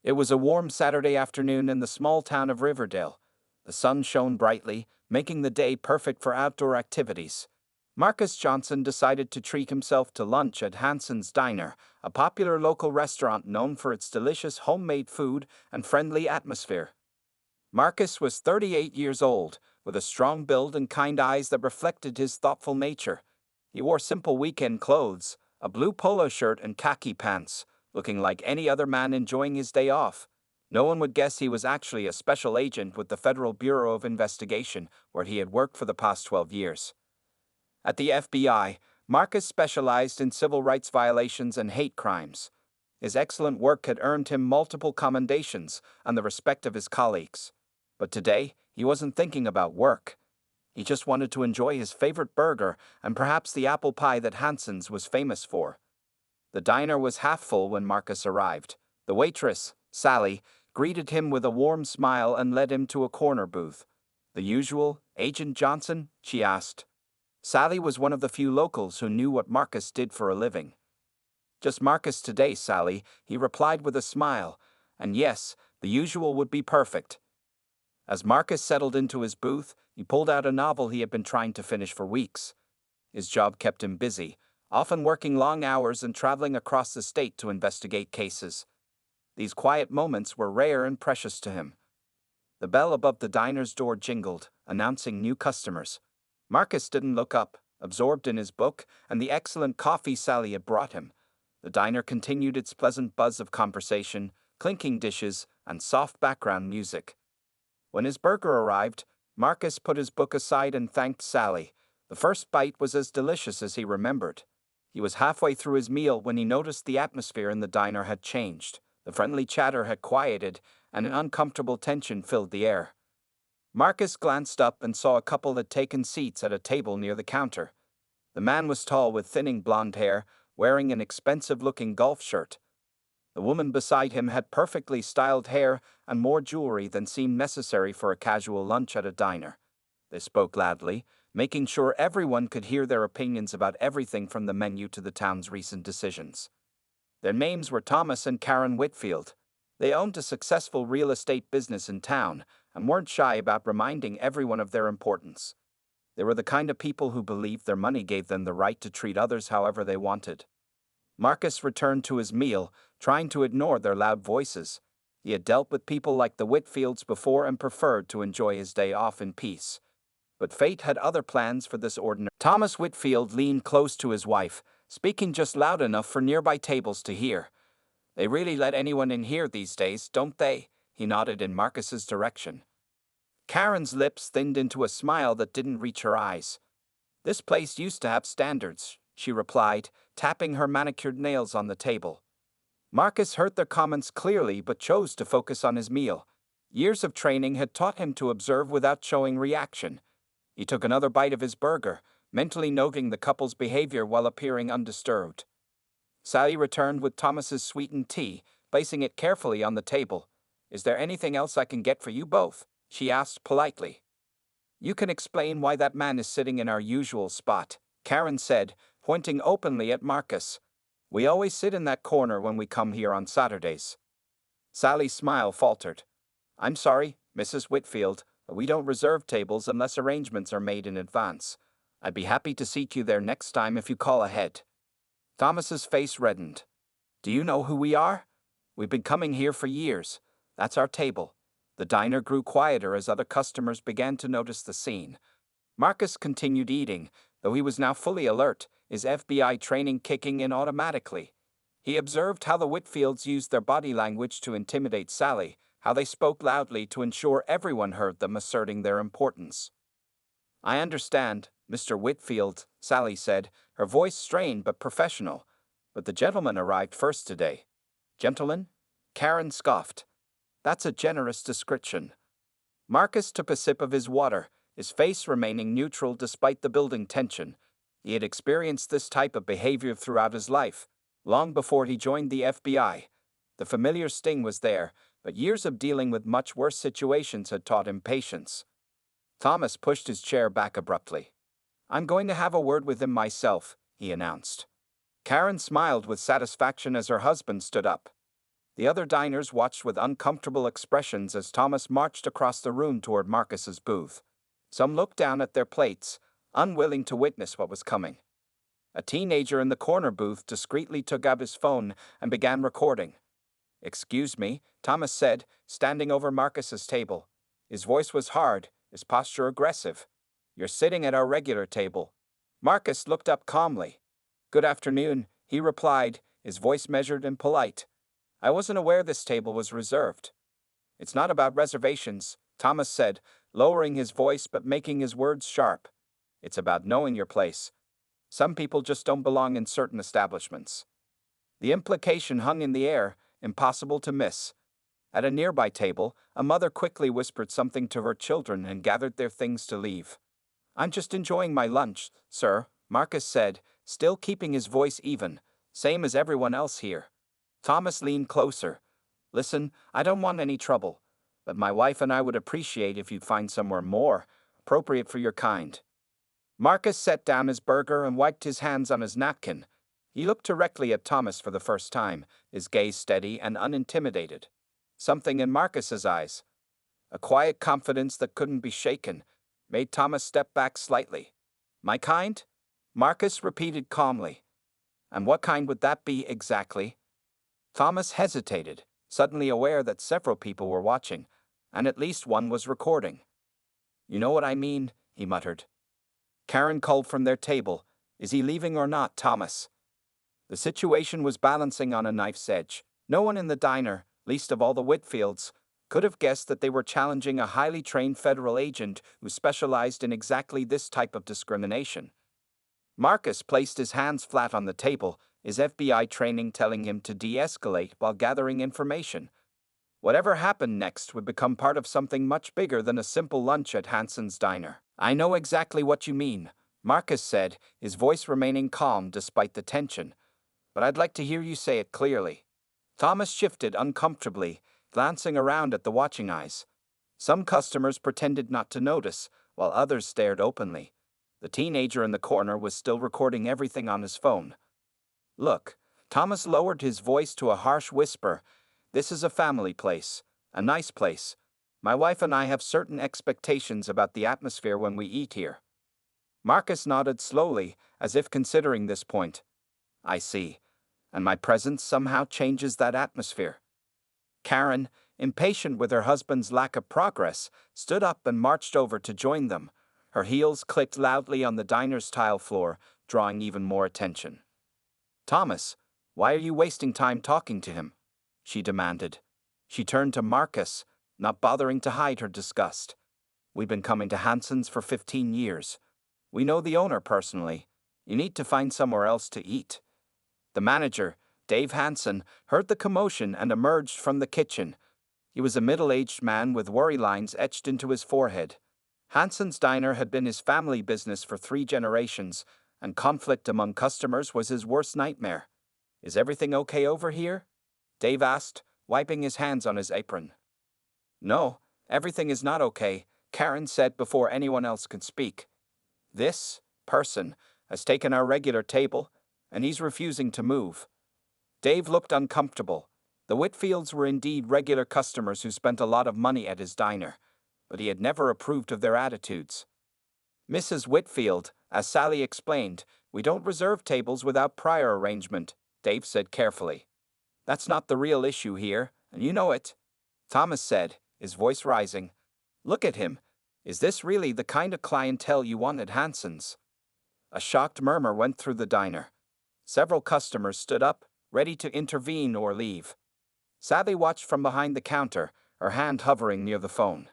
It was a warm Saturday afternoon in the small town of Riverdale. The sun shone brightly, making the day perfect for outdoor activities. Marcus Johnson decided to treat himself to lunch at Hanson's Diner, a popular local restaurant known for its delicious homemade food and friendly atmosphere. Marcus was 38 years old, with a strong build and kind eyes that reflected his thoughtful nature. He wore simple weekend clothes, a blue polo shirt and khaki pants, looking like any other man enjoying his day off. No one would guess he was actually a special agent with the Federal Bureau of Investigation, where he had worked for the past 12 years. At the FBI, Marcus specialized in civil rights violations and hate crimes. His excellent work had earned him multiple commendations and the respect of his colleagues. But today, he wasn't thinking about work. He just wanted to enjoy his favorite burger and perhaps the apple pie that Hanson's was famous for. The diner was half full when Marcus arrived. The waitress, Sally, greeted him with a warm smile and led him to a corner booth. "The usual, Agent Johnson?" she asked. Sally was one of the few locals who knew what Marcus did for a living. "Just Marcus today, Sally," he replied with a smile, "and yes, the usual would be perfect." As Marcus settled into his booth, he pulled out a novel he had been trying to finish for weeks. His job kept him busy, often working long hours and traveling across the state to investigate cases. These quiet moments were rare and precious to him. The bell above the diner's door jingled, announcing new customers. Marcus didn't look up, absorbed in his book and the excellent coffee Sally had brought him. The diner continued its pleasant buzz of conversation, clinking dishes, and soft background music. When his burger arrived, Marcus put his book aside and thanked Sally. The first bite was as delicious as he remembered. He was halfway through his meal when he noticed the atmosphere in the diner had changed. The friendly chatter had quieted, and an uncomfortable tension filled the air. Marcus glanced up and saw a couple had taken seats at a table near the counter. The man was tall with thinning blonde hair, wearing an expensive-looking golf shirt. The woman beside him had perfectly styled hair and more jewelry than seemed necessary for a casual lunch at a diner. They spoke loudly, making sure everyone could hear their opinions about everything from the menu to the town's recent decisions. Their names were Thomas and Karen Whitfield. They owned a successful real estate business in town and weren't shy about reminding everyone of their importance. They were the kind of people who believed their money gave them the right to treat others however they wanted. Marcus returned to his meal, trying to ignore their loud voices. He had dealt with people like the Whitfields before and preferred to enjoy his day off in peace. But fate had other plans for this ordinary. Thomas Whitfield leaned close to his wife, speaking just loud enough for nearby tables to hear. "They really let anyone in here these days, don't they?" He nodded in Marcus's direction. Karen's lips thinned into a smile that didn't reach her eyes. "This place used to have standards," she replied, tapping her manicured nails on the table. Marcus heard their comments clearly but chose to focus on his meal. Years of training had taught him to observe without showing reaction. He took another bite of his burger, mentally noting the couple's behavior while appearing undisturbed. Sally returned with Thomas's sweetened tea, placing it carefully on the table. "Is there anything else I can get for you both?" she asked politely. "You can explain why that man is sitting in our usual spot," Karen said, pointing openly at Marcus. "We always sit in that corner when we come here on Saturdays." Sally's smile faltered. "I'm sorry, Mrs. Whitfield, but we don't reserve tables unless arrangements are made in advance. I'd be happy to seat you there next time if you call ahead." Thomas's face reddened. "Do you know who we are? We've been coming here for years. That's our table." The diner grew quieter as other customers began to notice the scene. Marcus continued eating, though he was now fully alert, his FBI training kicking in automatically. He observed how the Whitfields used their body language to intimidate Sally, how they spoke loudly to ensure everyone heard them asserting their importance. "I understand, Mr. Whitfield," Sally said, her voice strained but professional. "But the gentleman arrived first today." "Gentleman?" Karen scoffed. "That's a generous description." Marcus took a sip of his water, his face remaining neutral despite the building tension. He had experienced this type of behavior throughout his life, long before he joined the FBI. The familiar sting was there, but years of dealing with much worse situations had taught him patience. Thomas pushed his chair back abruptly. "I'm going to have a word with him myself," he announced. Karen smiled with satisfaction as her husband stood up. The other diners watched with uncomfortable expressions as Thomas marched across the room toward Marcus's booth. Some looked down at their plates, unwilling to witness what was coming. A teenager in the corner booth discreetly took out his phone and began recording. "Excuse me," Thomas said, standing over Marcus's table. His voice was hard, his posture aggressive. "You're sitting at our regular table." Marcus looked up calmly. "Good afternoon," he replied, his voice measured and polite. "I wasn't aware this table was reserved." "It's not about reservations," Thomas said, lowering his voice but making his words sharp. "It's about knowing your place. Some people just don't belong in certain establishments." The implication hung in the air, impossible to miss. At a nearby table, a mother quickly whispered something to her children and gathered their things to leave. "I'm just enjoying my lunch, sir," Marcus said, still keeping his voice even, "same as everyone else here." Thomas leaned closer. "Listen, I don't want any trouble, but my wife and I would appreciate if you'd find somewhere more appropriate for your kind." Marcus set down his burger and wiped his hands on his napkin. He looked directly at Thomas for the first time, his gaze steady and unintimidated. Something in Marcus's eyes, a quiet confidence that couldn't be shaken, made Thomas step back slightly. "My kind?" Marcus repeated calmly. "And what kind would that be exactly?" Thomas hesitated, suddenly aware that several people were watching, and at least one was recording. "You know what I mean," he muttered. Karen called from their table. "Is he leaving or not, Thomas?" The situation was balancing on a knife's edge. No one in the diner, least of all the Whitfields, could have guessed that they were challenging a highly trained federal agent who specialized in exactly this type of discrimination. Marcus placed his hands flat on the table, his FBI training telling him to de-escalate while gathering information. Whatever happened next would become part of something much bigger than a simple lunch at Hanson's diner. "I know exactly what you mean," Marcus said, his voice remaining calm despite the tension. "But I'd like to hear you say it clearly." Thomas shifted uncomfortably, glancing around at the watching eyes. Some customers pretended not to notice, while others stared openly. The teenager in the corner was still recording everything on his phone. "Look," Thomas lowered his voice to a harsh whisper, "this is a family place, a nice place. My wife and I have certain expectations about the atmosphere when we eat here." Marcus nodded slowly, as if considering this point. "I see. And my presence somehow changes that atmosphere." Karen, impatient with her husband's lack of progress, stood up and marched over to join them. Her heels clicked loudly on the diner's tile floor, drawing even more attention. "Thomas, why are you wasting time talking to him?" she demanded. She turned to Marcus, not bothering to hide her disgust. "We've been coming to Hanson's for 15 years. We know the owner personally. You need to find somewhere else to eat." The manager, Dave Hanson, heard the commotion and emerged from the kitchen. He was a middle-aged man with worry lines etched into his forehead. Hanson's diner had been his family business for 3 generations, and conflict among customers was his worst nightmare. "Is everything okay over here?" Dave asked, wiping his hands on his apron. "No, everything is not okay," Karen said before anyone else could speak. "This person has taken our regular table, and he's refusing to move." Dave looked uncomfortable. The Whitfields were indeed regular customers who spent a lot of money at his diner, but he had never approved of their attitudes. "Mrs. Whitfield, as Sally explained, we don't reserve tables without prior arrangement," Dave said carefully. "That's not the real issue here, and you know it," Thomas said, his voice rising. "Look at him. Is this really the kind of clientele you want at Hanson's?" A shocked murmur went through the diner. Several customers stood up, ready to intervene or leave. Sally watched from behind the counter, her hand hovering near the phone.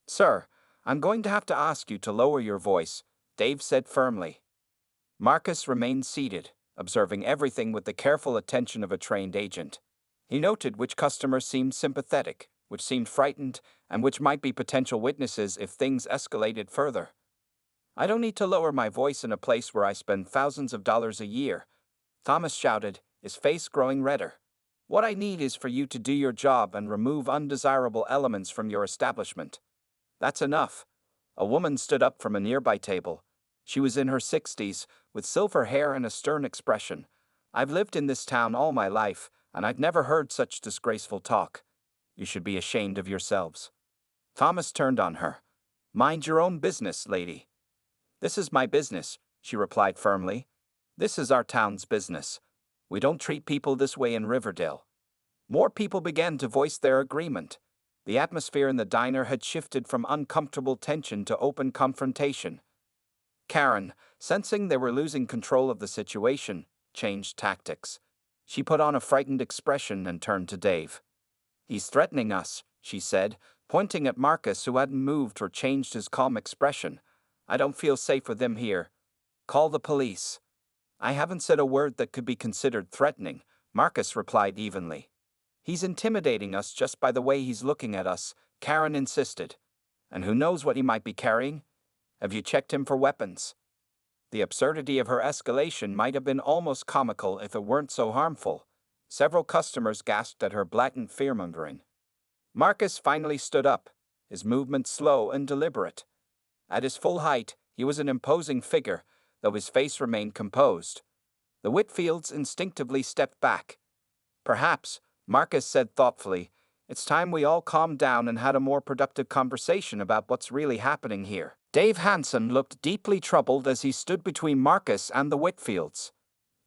"Sir, I'm going to have to ask you to lower your voice," Dave said firmly. Marcus remained seated, observing everything with the careful attention of a trained agent. He noted which customers seemed sympathetic, which seemed frightened, and which might be potential witnesses if things escalated further. "I don't need to lower my voice in a place where I spend thousands of dollars a year," Thomas shouted, his face growing redder. "What I need is for you to do your job and remove undesirable elements from your establishment." "That's enough." A woman stood up from a nearby table. She was in her 60s, with silver hair and a stern expression. "I've lived in this town all my life, and I've never heard such disgraceful talk. You should be ashamed of yourselves. Thomas turned on her. Mind your own business, lady. This is my business, she replied firmly. This is our town's business. We don't treat people this way in Riverdale. More people began to voice their agreement. The atmosphere in the diner had shifted from uncomfortable tension to open confrontation. Karen, sensing they were losing control of the situation, changed tactics. She put on a frightened expression and turned to Dave. He's threatening us, she said, pointing at Marcus, who hadn't moved or changed his calm expression. I don't feel safe with him here. Call the police. I haven't said a word that could be considered threatening, Marcus replied evenly. He's intimidating us just by the way he's looking at us, Karen insisted. And who knows what he might be carrying? Have you checked him for weapons? The absurdity of her escalation might have been almost comical if it weren't so harmful. Several customers gasped at her blatant fearmongering. Marcus finally stood up, his movement slow and deliberate. At his full height, he was an imposing figure, though his face remained composed. The Whitfields instinctively stepped back. Perhaps, Marcus said thoughtfully, it's time we all calmed down and had a more productive conversation about what's really happening here. Dave Hanson looked deeply troubled as he stood between Marcus and the Whitfields.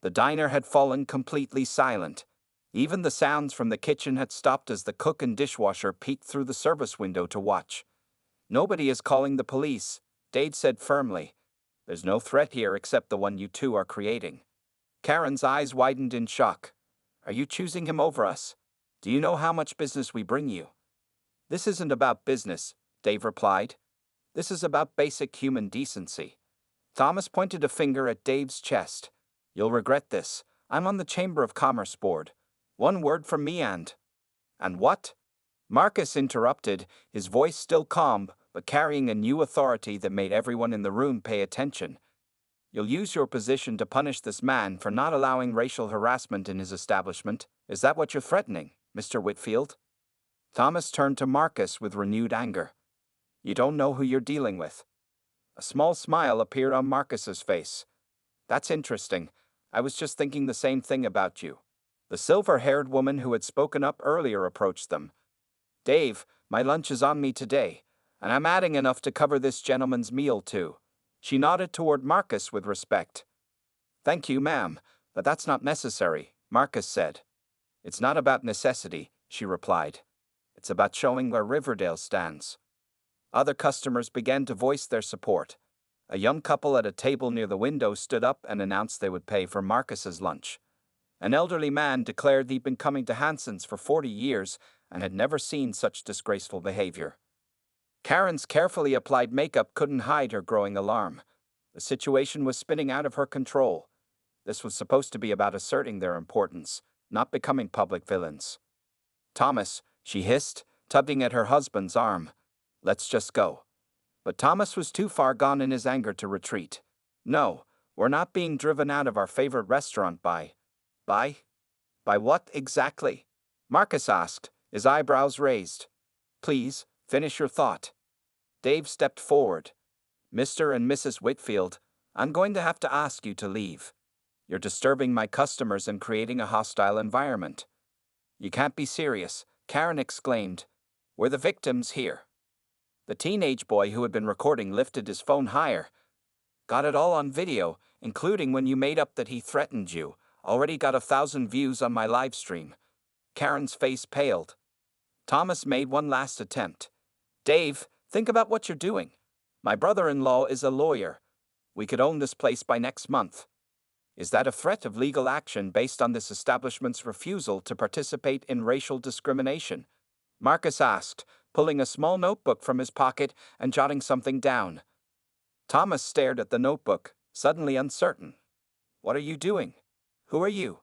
The diner had fallen completely silent. Even the sounds from the kitchen had stopped as the cook and dishwasher peeked through the service window to watch. Nobody is calling the police, Dave said firmly. There's no threat here except the one you two are creating. Karen's eyes widened in shock. Are you choosing him over us? Do you know how much business we bring you? This isn't about business, Dave replied. This is about basic human decency. Thomas pointed a finger at Dave's chest. You'll regret this. I'm on the Chamber of Commerce board. One word from me and what? Marcus interrupted, his voice still calm, but carrying a new authority that made everyone in the room pay attention. You'll use your position to punish this man for not allowing racial harassment in his establishment. Is that what you're threatening, Mr. Whitfield? Thomas turned to Marcus with renewed anger. You don't know who you're dealing with. A small smile appeared on Marcus's face. That's interesting. I was just thinking the same thing about you. The silver-haired woman who had spoken up earlier approached them. Dave, my lunch is on me today, and I'm adding enough to cover this gentleman's meal too. She nodded toward Marcus with respect. Thank you, ma'am, but that's not necessary, Marcus said. It's not about necessity, she replied. It's about showing where Riverdale stands. Other customers began to voice their support. A young couple at a table near the window stood up and announced they would pay for Marcus's lunch. An elderly man declared he'd been coming to Hanson's for 40 years and had never seen such disgraceful behavior. Karen's carefully applied makeup couldn't hide her growing alarm. The situation was spinning out of her control. This was supposed to be about asserting their importance, not becoming public villains. Thomas, she hissed, tugging at her husband's arm. Let's just go. But Thomas was too far gone in his anger to retreat. No, we're not being driven out of our favorite restaurant by what exactly? Marcus asked, his eyebrows raised. Please, finish your thought. Dave stepped forward. Mr. and Mrs. Whitfield, I'm going to have to ask you to leave. You're disturbing my customers and creating a hostile environment. You can't be serious, Karen exclaimed. We're the victims here. The teenage boy who had been recording lifted his phone higher. Got it all on video, including when you made up that he threatened you. Already got 1,000 views on my live stream. Karen's face paled. Thomas made one last attempt. Dave, think about what you're doing. My brother-in-law is a lawyer. We could own this place by next month. Is that a threat of legal action based on this establishment's refusal to participate in racial discrimination? Marcus asked, pulling a small notebook from his pocket and jotting something down. Thomas stared at the notebook, suddenly uncertain. What are you doing? Who are you?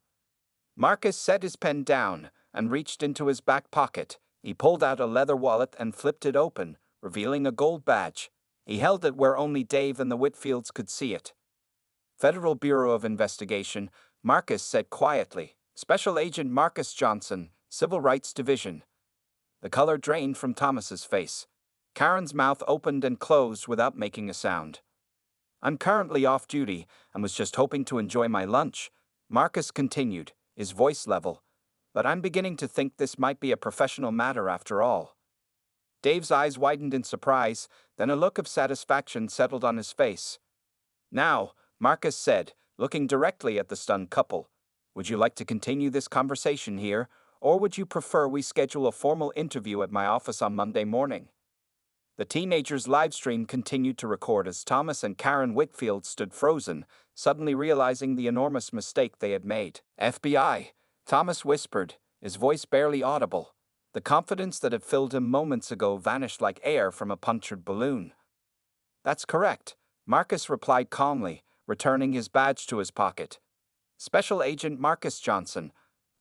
Marcus set his pen down and reached into his back pocket. He pulled out a leather wallet and flipped it open, revealing a gold badge. He held it where only Dave and the Whitfields could see it. Federal Bureau of Investigation, Marcus said quietly. Special Agent Marcus Johnson, Civil Rights Division. The color drained from Thomas's face. Karen's mouth opened and closed without making a sound. I'm currently off duty and was just hoping to enjoy my lunch, Marcus continued, his voice level. but I'm beginning to think this might be a professional matter after all. Dave's eyes widened in surprise, then a look of satisfaction settled on his face. Now, Marcus said, looking directly at the stunned couple, would you like to continue this conversation here, or would you prefer we schedule a formal interview at my office on Monday morning? The teenagers' live stream continued to record as Thomas and Karen Whitfield stood frozen, suddenly realizing the enormous mistake they had made. FBI, Thomas whispered, his voice barely audible. The confidence that had filled him moments ago vanished like air from a punctured balloon. That's correct, Marcus replied calmly, returning his badge to his pocket. Special Agent Marcus Johnson.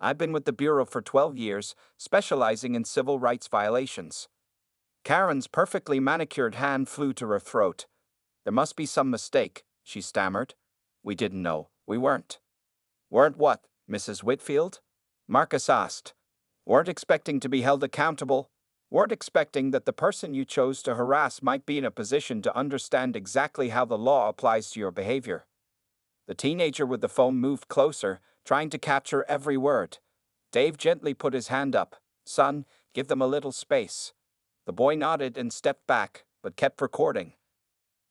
I've been with the Bureau for 12 years, specializing in civil rights violations. Karen's perfectly manicured hand flew to her throat. There must be some mistake, she stammered. We didn't know. We weren't. Weren't what, Mrs. Whitfield? Marcus asked. Weren't expecting to be held accountable. Weren't expecting that the person you chose to harass might be in a position to understand exactly how the law applies to your behavior. The teenager with the phone moved closer, trying to capture every word. Dave gently put his hand up. Son, give them a little space. The boy nodded and stepped back, but kept recording.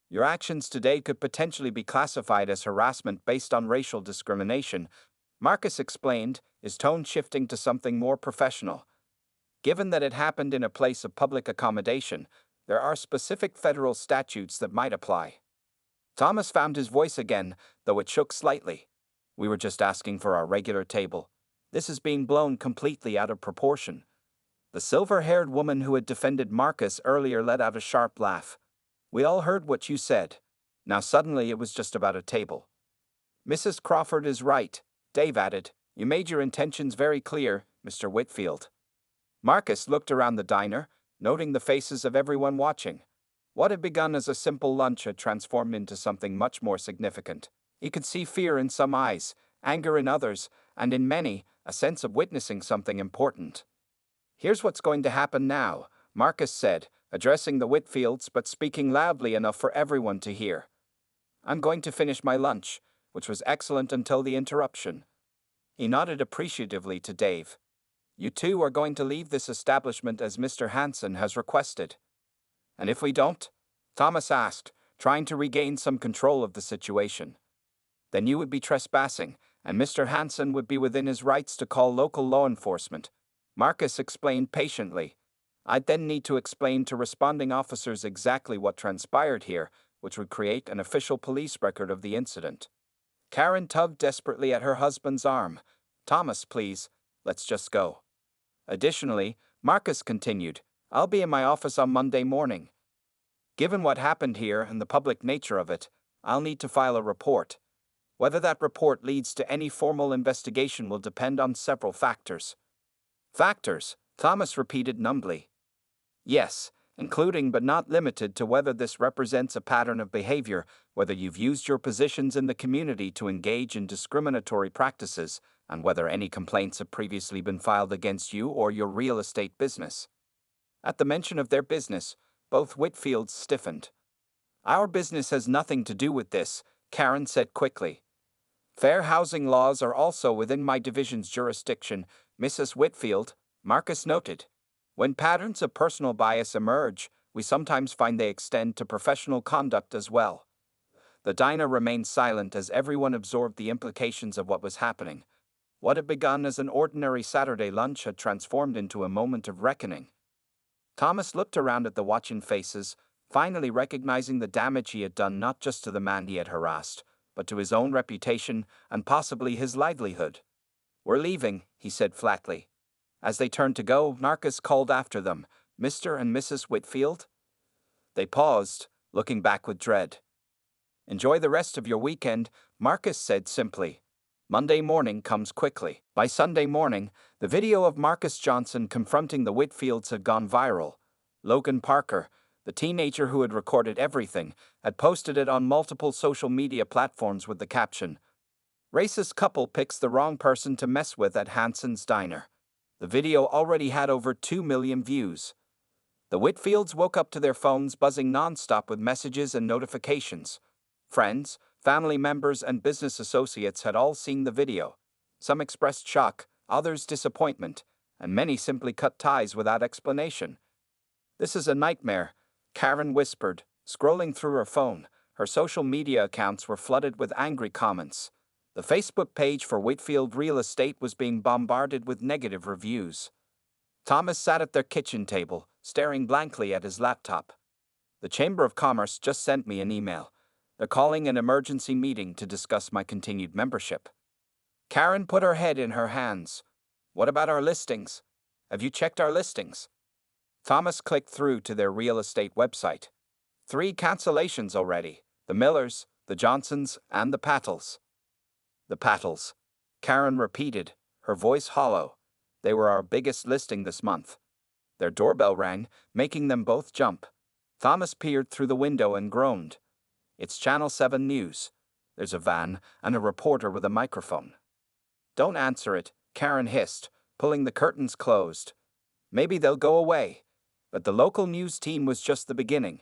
Your actions today could potentially be classified as harassment based on racial discrimination, Marcus explained, his tone shifting to something more professional. Given that it happened in a place of public accommodation, there are specific federal statutes that might apply. Thomas found his voice again, though it shook slightly. We were just asking for our regular table. This is being blown completely out of proportion. The silver-haired woman who had defended Marcus earlier let out a sharp laugh. We all heard what you said. Now suddenly it was just about a table. Mrs. Crawford is right, Dave added. You made your intentions very clear, Mr. Whitfield. Marcus looked around the diner, noting the faces of everyone watching. What had begun as a simple lunch had transformed into something much more significant. He could see fear in some eyes, anger in others, and in many, a sense of witnessing something important. Here's what's going to happen now, Marcus said, addressing the Whitfields but speaking loudly enough for everyone to hear. I'm going to finish my lunch, which was excellent until the interruption. He nodded appreciatively to Dave. You two are going to leave this establishment as Mr. Hanson has requested. And if we don't? Thomas asked, trying to regain some control of the situation. Then you would be trespassing, and Mr. Hanson would be within his rights to call local law enforcement. Marcus explained patiently. I'd then need to explain to responding officers exactly what transpired here, which would create an official police record of the incident. Karen tugged desperately at her husband's arm. Thomas, please, let's just go. Additionally, Marcus continued, I'll be in my office on Monday morning. Given what happened here and the public nature of it, I'll need to file a report. Whether that report leads to any formal investigation will depend on several factors. Factors, Thomas repeated numbly. Yes, including but not limited to whether this represents a pattern of behavior, whether you've used your positions in the community to engage in discriminatory practices, and whether any complaints have previously been filed against you or your real estate business. At the mention of their business, both Whitfields stiffened. Our business has nothing to do with this, Karen said quickly. Fair housing laws are also within my division's jurisdiction, Mrs. Whitfield, Marcus noted. When patterns of personal bias emerge, we sometimes find they extend to professional conduct as well. The diner remained silent as everyone absorbed the implications of what was happening. What had begun as an ordinary Saturday lunch had transformed into a moment of reckoning. Thomas looked around at the watching faces, finally recognizing the damage he had done not just to the man he had harassed, but to his own reputation and possibly his livelihood. We're leaving, he said flatly. As they turned to go, Marcus called after them, Mr. and Mrs. Whitfield. They paused, looking back with dread. Enjoy the rest of your weekend, Marcus said simply. Monday morning comes quickly. By Sunday morning, the video of Marcus Johnson confronting the Whitfields had gone viral. Logan Parker, the teenager who had recorded everything, had posted it on multiple social media platforms with the caption, Racist couple picks the wrong person to mess with at Hanson's Diner. The video already had over 2 million views. The Whitfields woke up to their phones buzzing nonstop with messages and notifications. Friends, family members, and business associates had all seen the video. Some expressed shock, others disappointment, and many simply cut ties without explanation. "This is a nightmare," Karen whispered, scrolling through her phone. Her social media accounts were flooded with angry comments. The Facebook page for Whitfield Real Estate was being bombarded with negative reviews. Thomas sat at their kitchen table, staring blankly at his laptop. "The Chamber of Commerce just sent me an email. They're calling an emergency meeting to discuss my continued membership." Karen put her head in her hands. "What about our listings? Have you checked our listings?" Thomas clicked through to their real estate website. 3 cancellations already: the Millers, the Johnsons, and the Pattles. "The Pattles," Karen repeated, her voice hollow. "They were our biggest listing this month." Their doorbell rang, making them both jump. Thomas peered through the window and groaned. "It's Channel 7 News. There's a van and a reporter with a microphone." "Don't answer it," Karen hissed, pulling the curtains closed. "Maybe they'll go away." But the local news team was just the beginning.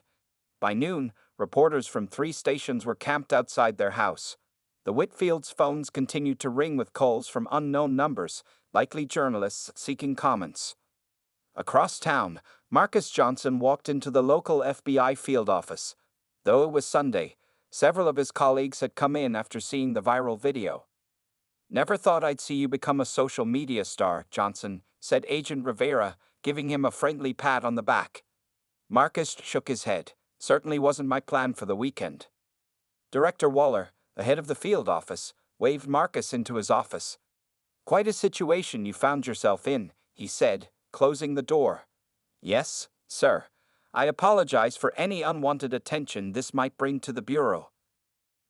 By noon, reporters from 3 stations were camped outside their house. The Whitfields' phones continued to ring with calls from unknown numbers, likely journalists seeking comments. Across town, Marcus Johnson walked into the local FBI field office. Though it was Sunday, several of his colleagues had come in after seeing the viral video. "Never thought I'd see you become a social media star, Johnson," said Agent Rivera, giving him a friendly pat on the back. Marcus shook his head. "Certainly wasn't my plan for the weekend." Director Waller, the head of the field office, waved Marcus into his office. "Quite a situation you found yourself in," he said, closing the door. "Yes, sir. I apologize for any unwanted attention this might bring to the Bureau."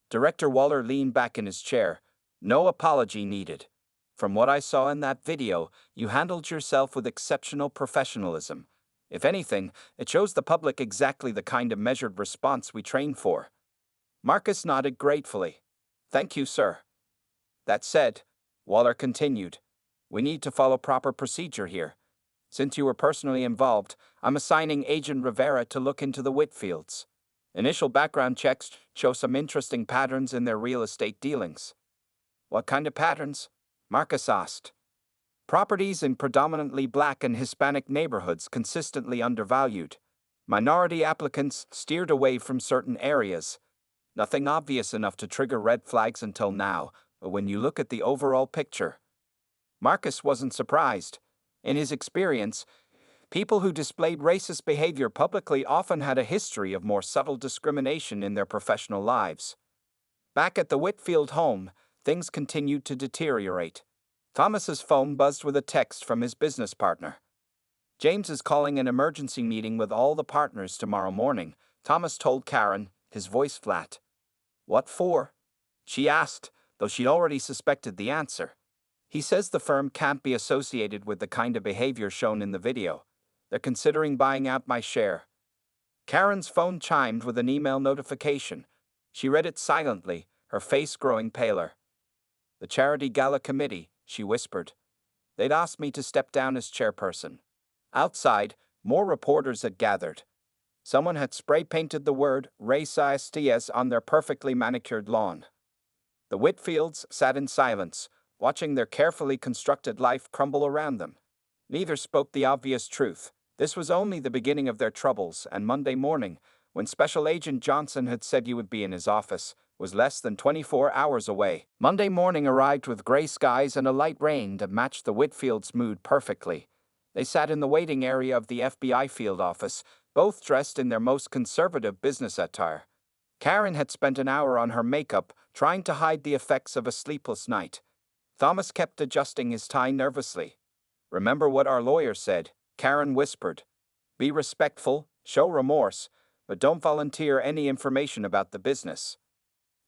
Director Waller leaned back in his chair. "No apology needed. From what I saw in that video, you handled yourself with exceptional professionalism. If anything, it shows the public exactly the kind of measured response we train for." Marcus nodded gratefully. "Thank you, sir." "That said," Waller continued, "we need to follow proper procedure here. Since you were personally involved, I'm assigning Agent Rivera to look into the Whitfields. Initial background checks show some interesting patterns in their real estate dealings." "What kind of patterns?" Marcus asked. "Properties in predominantly Black and Hispanic neighborhoods consistently undervalued. Minority applicants steered away from certain areas. Nothing obvious enough to trigger red flags until now, but when you look at the overall picture." Marcus wasn't surprised. In his experience, people who displayed racist behavior publicly often had a history of more subtle discrimination in their professional lives. Back at the Whitfield home, things continued to deteriorate. Thomas's phone buzzed with a text from his business partner. "James is calling an emergency meeting with all the partners tomorrow morning," Thomas told Karen, his voice flat. "What for?" she asked, though she'd already suspected the answer. "He says the firm can't be associated with the kind of behavior shown in the video. They're considering buying out my share." Karen's phone chimed with an email notification. She read it silently, her face growing paler. "The Charity Gala Committee," she whispered. "They'd asked me to step down as chairperson." Outside, more reporters had gathered. Someone had spray-painted the word "racistas" on their perfectly manicured lawn. The Whitfields sat in silence, watching their carefully constructed life crumble around them. Neither spoke the obvious truth. This was only the beginning of their troubles, and Monday morning, when Special Agent Johnson had said he would be in his office, was less than 24 hours away. Monday morning arrived with gray skies and a light rain that matched the Whitfields' mood perfectly. They sat in the waiting area of the FBI field office, both dressed in their most conservative business attire. Karen had spent an hour on her makeup, trying to hide the effects of a sleepless night. Thomas kept adjusting his tie nervously. "Remember what our lawyer said," Karen whispered. "Be respectful, show remorse, but don't volunteer any information about the business."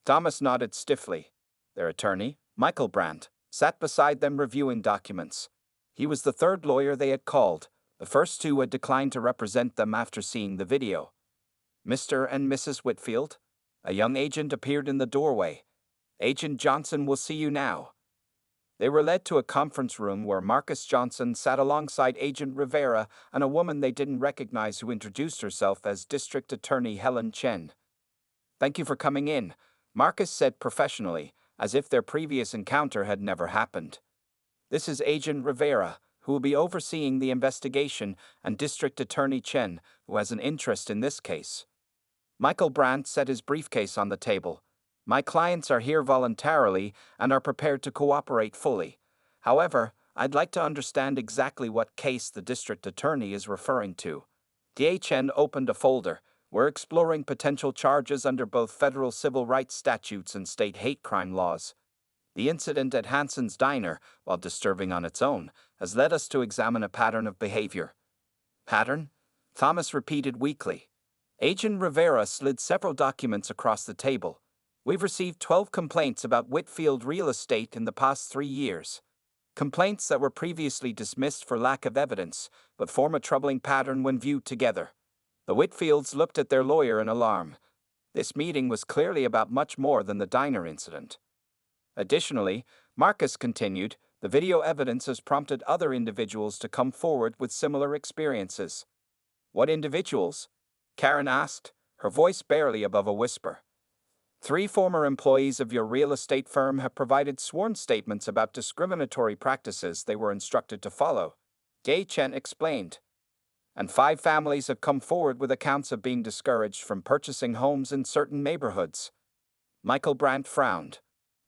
Thomas nodded stiffly. Their attorney, Michael Brandt, sat beside them reviewing documents. He was the third lawyer they had called. The first 2 had declined to represent them after seeing the video. "Mr. and Mrs. Whitfield?" A young agent appeared in the doorway. "Agent Johnson will see you now." They were led to a conference room where Marcus Johnson sat alongside Agent Rivera and a woman they didn't recognize who introduced herself as District Attorney Helen Chen. "Thank you for coming in," Marcus said professionally, as if their previous encounter had never happened. This is Agent Rivera, who will be overseeing the investigation, and District Attorney Chen, who has an interest in this case. Michael Brandt set his briefcase on the table. My clients are here voluntarily and are prepared to cooperate fully. However, I'd like to understand exactly what case the district attorney is referring to. DHN opened a folder. We're exploring potential charges under both federal civil rights statutes and state hate crime laws. The incident at Hansen's Diner, while disturbing on its own, has led us to examine a pattern of behavior. Pattern? Thomas repeated weakly. Agent Rivera slid several documents across the table. We've received 12 complaints about Whitfield real estate in the past 3 years. Complaints that were previously dismissed for lack of evidence, but form a troubling pattern when viewed together. The Whitfields looked at their lawyer in alarm. This meeting was clearly about much more than the diner incident. Additionally, Marcus continued, the video evidence has prompted other individuals to come forward with similar experiences. What individuals? Karen asked, her voice barely above a whisper. 3 former employees of your real estate firm have provided sworn statements about discriminatory practices they were instructed to follow, Gay Chen explained. And 5 families have come forward with accounts of being discouraged from purchasing homes in certain neighborhoods. Michael Brandt frowned.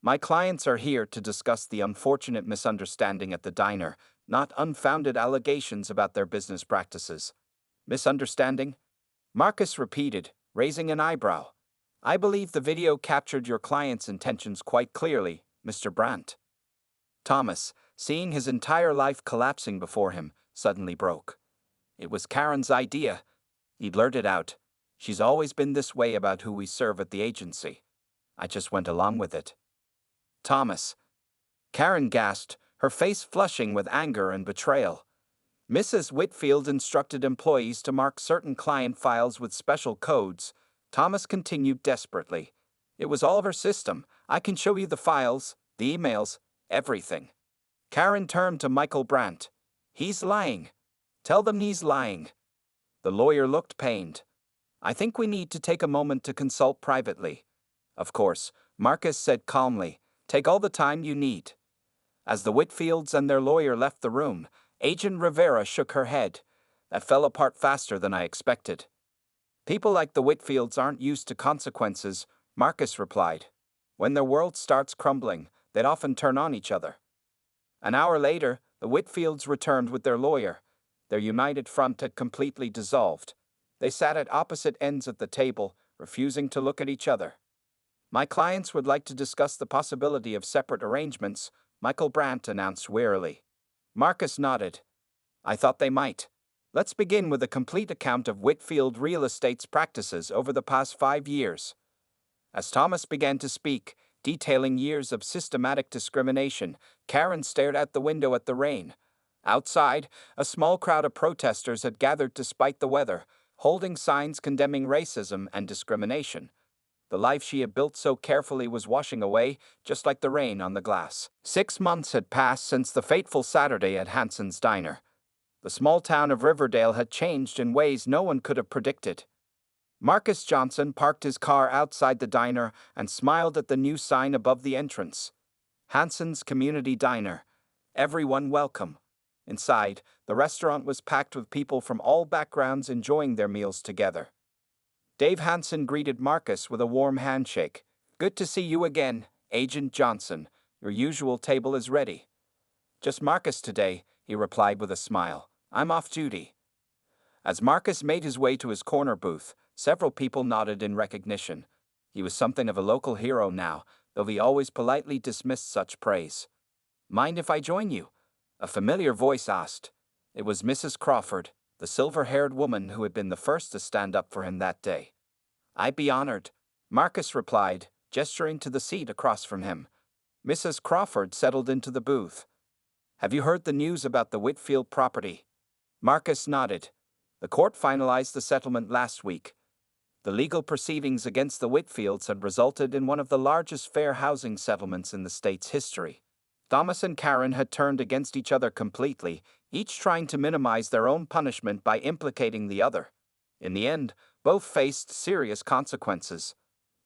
My clients are here to discuss the unfortunate misunderstanding at the diner, not unfounded allegations about their business practices. Misunderstanding? Marcus repeated, raising an eyebrow. I believe the video captured your client's intentions quite clearly, Mr. Brandt. Thomas, seeing his entire life collapsing before him, suddenly broke. It was Karen's idea. He blurted out, she's always been this way about who we serve at the agency. I just went along with it. Thomas. Karen gasped, her face flushing with anger and betrayal. Mrs. Whitfield instructed employees to mark certain client files with special codes. Thomas continued desperately. It was all of her system. I can show you the files, the emails, everything. Karen turned to Michael Brandt. He's lying. Tell them he's lying. The lawyer looked pained. I think we need to take a moment to consult privately. Of course, Marcus said calmly. Take all the time you need. As the Whitfields and their lawyer left the room, Agent Rivera shook her head. That fell apart faster than I expected. People like the Whitfields aren't used to consequences, Marcus replied. When their world starts crumbling, they'd often turn on each other. An hour later, the Whitfields returned with their lawyer. Their united front had completely dissolved. They sat at opposite ends of the table, refusing to look at each other. My clients would like to discuss the possibility of separate arrangements, Michael Brandt announced wearily. Marcus nodded. I thought they might. Let's begin with a complete account of Whitfield Real Estate's practices over the past 5 years. As Thomas began to speak, detailing years of systematic discrimination, Karen stared out the window at the rain. Outside, a small crowd of protesters had gathered to spite the weather, holding signs condemning racism and discrimination. The life she had built so carefully was washing away, just like the rain on the glass. 6 months had passed since the fateful Saturday at Hansen's Diner. The small town of Riverdale had changed in ways no one could have predicted. Marcus Johnson parked his car outside the diner and smiled at the new sign above the entrance. Hansen's Community Diner. Everyone welcome. Inside, the restaurant was packed with people from all backgrounds enjoying their meals together. Dave Hansen greeted Marcus with a warm handshake. Good to see you again, Agent Johnson. Your usual table is ready. Just Marcus today, he replied with a smile. I'm off duty. As Marcus made his way to his corner booth, several people nodded in recognition. He was something of a local hero now, though he always politely dismissed such praise. Mind if I join you? A familiar voice asked. It was Mrs. Crawford, the silver-haired woman who had been the first to stand up for him that day. I'd be honored, Marcus replied, gesturing to the seat across from him. Mrs. Crawford settled into the booth. Have you heard the news about the Whitfield property? Marcus nodded. The court finalized the settlement last week. The legal proceedings against the Whitfields had resulted in one of the largest fair housing settlements in the state's history. Thomas and Karen had turned against each other completely, each trying to minimize their own punishment by implicating the other. In the end, both faced serious consequences.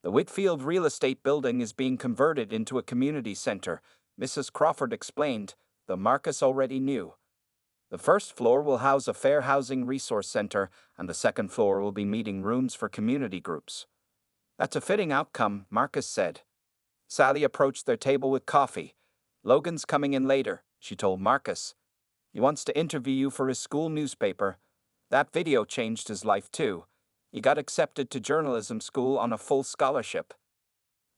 The Whitfield real estate building is being converted into a community center, Mrs. Crawford explained, though Marcus already knew. The first floor will house a fair housing resource center, and the second floor will be meeting rooms for community groups. That's a fitting outcome, Marcus said. Sally approached their table with coffee. Logan's coming in later, she told Marcus. He wants to interview you for his school newspaper. That video changed his life too. He got accepted to journalism school on a full scholarship.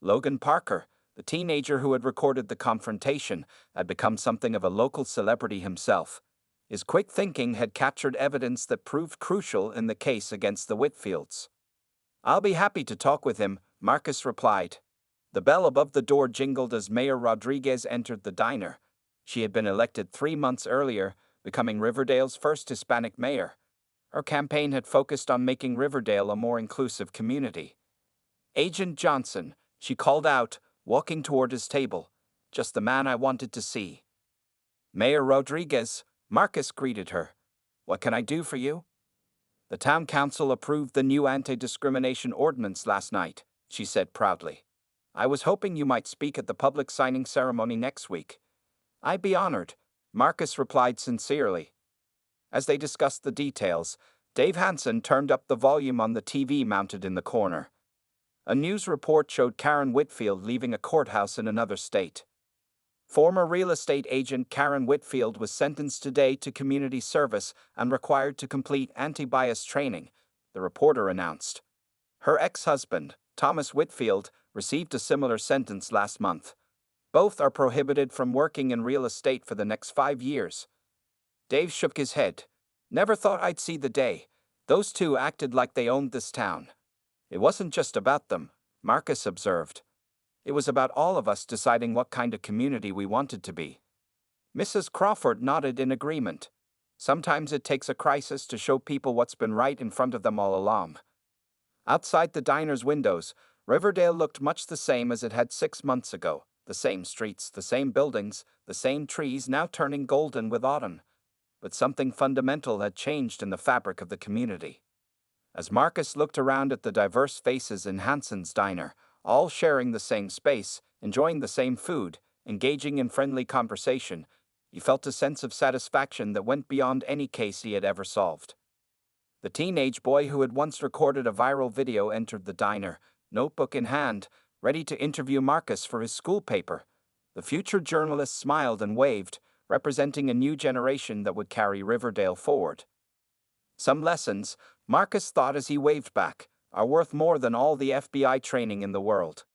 Logan Parker, the teenager who had recorded the confrontation, had become something of a local celebrity himself. His quick thinking had captured evidence that proved crucial in the case against the Whitfields. I'll be happy to talk with him, Marcus replied. The bell above the door jingled as Mayor Rodriguez entered the diner. She had been elected 3 months earlier, becoming Riverdale's first Hispanic mayor. Her campaign had focused on making Riverdale a more inclusive community. Agent Johnson, she called out, walking toward his table. Just the man I wanted to see. Mayor Rodriguez, Marcus greeted her. What can I do for you? The town council approved the new anti-discrimination ordinance last night, she said proudly. I was hoping you might speak at the public signing ceremony next week. I'd be honored, Marcus replied sincerely. As they discussed the details, Dave Hansen turned up the volume on the TV mounted in the corner. A news report showed Karen Whitfield leaving a courthouse in another state. Former real estate agent Karen Whitfield was sentenced today to community service and required to complete anti-bias training, the reporter announced. Her ex-husband, Thomas Whitfield, received a similar sentence last month. Both are prohibited from working in real estate for the next 5 years. Dave shook his head. Never thought I'd see the day. Those two acted like they owned this town. It wasn't just about them, Marcus observed. It was about all of us deciding what kind of community we wanted to be. Mrs. Crawford nodded in agreement. Sometimes it takes a crisis to show people what's been right in front of them all along. Outside the diner's windows, Riverdale looked much the same as it had 6 months ago. The same streets, the same buildings, the same trees now turning golden with autumn. But something fundamental had changed in the fabric of the community. As Marcus looked around at the diverse faces in Hansen's diner, all sharing the same space, enjoying the same food, engaging in friendly conversation, he felt a sense of satisfaction that went beyond any case he had ever solved. The teenage boy who had once recorded a viral video entered the diner, notebook in hand, ready to interview Marcus for his school paper. The future journalist smiled and waved, representing a new generation that would carry Riverdale forward. Some lessons, Marcus thought as he waved back, are worth more than all the FBI training in the world.